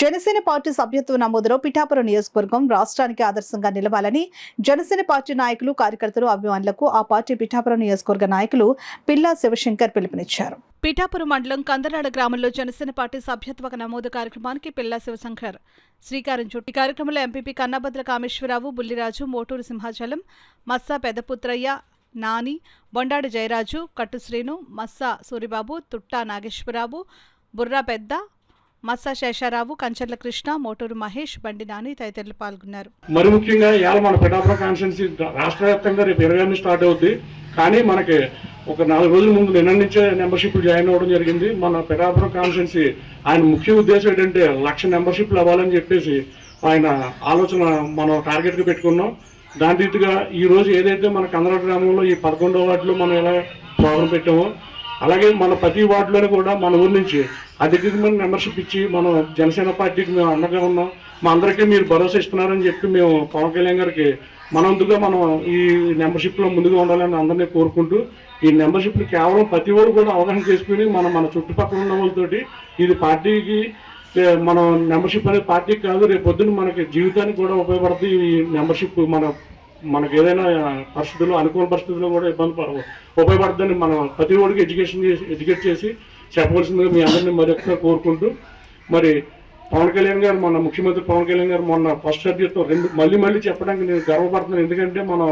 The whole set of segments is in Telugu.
జనసేన పార్టీ సభ్యత్వ నమోదులో పిఠాపురం నియోజకవర్గం రాష్ట్రానికి ఆదర్శంగా నిలవాలని జనసేన పార్టీ నాయకులు, కార్యకర్తలు, అభిమానులకు ఆ పార్టీ పిఠాపురం నియోజకవర్గ నాయకులు పిల్లా శివశంకర్ పిలుపునిచ్చారు. పిఠాపురం మండలం కందరాడ గ్రామంలో జనసేన పార్టీ సభ్యత్వ నమోదు కార్యక్రమానికి పిల్లా శివశంకర్ శ్రీకారం చుట్టి కార్యక్రమంలో ఎంపీపీ కన్నభద్ర కామేశ్వరరావు, బుల్లిరాజు, మోటూరు సింహాచలం, మస్సా పెదపుత్రయ్య, నాని, బొండాడి జయరాజు, కట్టు శ్రీను, మస్సా సూరిబాబు, తుట్టా నాగేశ్వరరావు, బుర్రా పెద్ద, మస్సా శేషారావు, కంచర్ల కృష్ణ, మోటూరు మహేష్, బండి నాని తదితరులు పాల్గొన్నారు. మరి ముఖ్యంగా ఇవాళ మన పిఠాపురం కాన్స్టిట్యున్సీ రాష్ట్ర వ్యాప్తంగా రేపు 20 స్టార్ట్ అవుతుంది. కానీ మనకి ఒక 4 రోజుల ముందు నిన్న నుంచే మెంబర్షిప్లు జాయిన్ అవ్వడం జరిగింది. మన పిఠాపురం కాన్స్టిట్యున్సీ ఆయన ముఖ్య ఉద్దేశం ఏంటంటే 1,00,000 మెంబర్షిప్లు అవ్వాలని చెప్పేసి ఆయన ఆలోచన మనం టార్గెట్గా పెట్టుకున్నాం. దాని రీతిగా ఈ రోజు ఏదైతే మన కందరాడ గ్రామంలో ఈ 11వ వార్డులో మనం ఎలా ప్రోగ్రాం పెట్టామో అలాగే మన ప్రతి వార్డులోనే కూడా మన ఊరి నుంచి అధికమైన మెంబర్షిప్ ఇచ్చి మనం జనసేన పార్టీకి మేము అండగా ఉన్నాం. మా అందరికీ మీరు భరోసా ఇస్తున్నారని చెప్పి మేము పవన్ కళ్యాణ్ గారికి మనందుగా మనం ఈ మెంబర్షిప్లో ముందుగా ఉండాలని అందరినీ కోరుకుంటూ ఈ మెంబర్షిప్లు కేవలం ప్రతి ఒక్కరు కూడా అవగాహన చేసుకుని మన చుట్టుపక్కల ఉన్న వాళ్ళతోటి ఇది పార్టీకి మనం మెంబర్షిప్ అనేది పార్టీకి కాదు, రేపు పొద్దున్న మనకి జీవితానికి కూడా ఉపయోగపడుతుంది. ఈ మెంబర్షిప్ మనకు ఏదైనా పరిస్థితుల్లో అనుకూల పరిస్థితుల్లో కూడా ఉపయోగపడుతుందని మనం ప్రతి ఒక్కరికి ఎడ్యుకేట్ చేసి చెప్పవలసిందిగా మీ అందరినీ మరొకసారి కోరుకుంటూ, మరి పవన్ కళ్యాణ్ గారు మన ముఖ్యమంత్రి పవన్ కళ్యాణ్ గారు మొన్న ఫస్ట్ సబ్జెక్ట్తో మళ్ళీ చెప్పడానికి నేను గర్వపడుతున్నాను. ఎందుకంటే మనం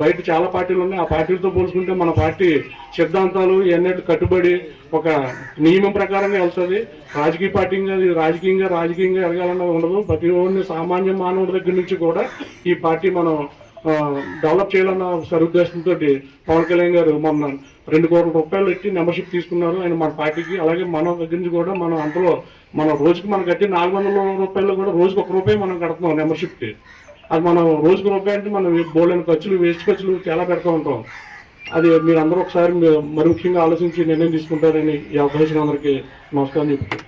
బయట చాలా పార్టీలు ఉన్నాయి. ఆ పార్టీలతో పోల్చుకుంటే మన పార్టీ సిద్ధాంతాలు ఎన్నట్టు కట్టుబడి ఒక నియమం ప్రకారంగా వెళ్తుంది. రాజకీయంగా ఎదగాలన్నది ఉండదు. ప్రతి ఒక్కరిని సామాన్య మానవుడి దగ్గర నుంచి కూడా ఈ పార్టీ మనం డెవలప్ చేయాలన్న సదుద్దేశంతో పవన్ కళ్యాణ్ గారు మొన్న 2 కోట్ల రూపాయలు పెట్టి మెంబర్షిప్ తీసుకున్నారు ఆయన మన పార్టీకి. అలాగే మన దగ్గర నుంచి కూడా మనం అందులో మనం రోజుకి మనం కట్టి 400 రూపాయలు కూడా రోజుకి ₹1 మనం కడుతున్నాం మెంబర్షిప్కి. అది మనం రోజుకు ₹1 అంటే మనం బోల్డెన్ ఖర్చులు, వేస్ట్ ఖర్చులు చాలా పెడతా ఉంటాం. అది మీరు అందరూ ఒకసారి మరి ముఖ్యంగా ఆలోచించి నిర్ణయం తీసుకుంటారని ఈ అవకాశం అందరికీ నమస్కారం చెప్తాను.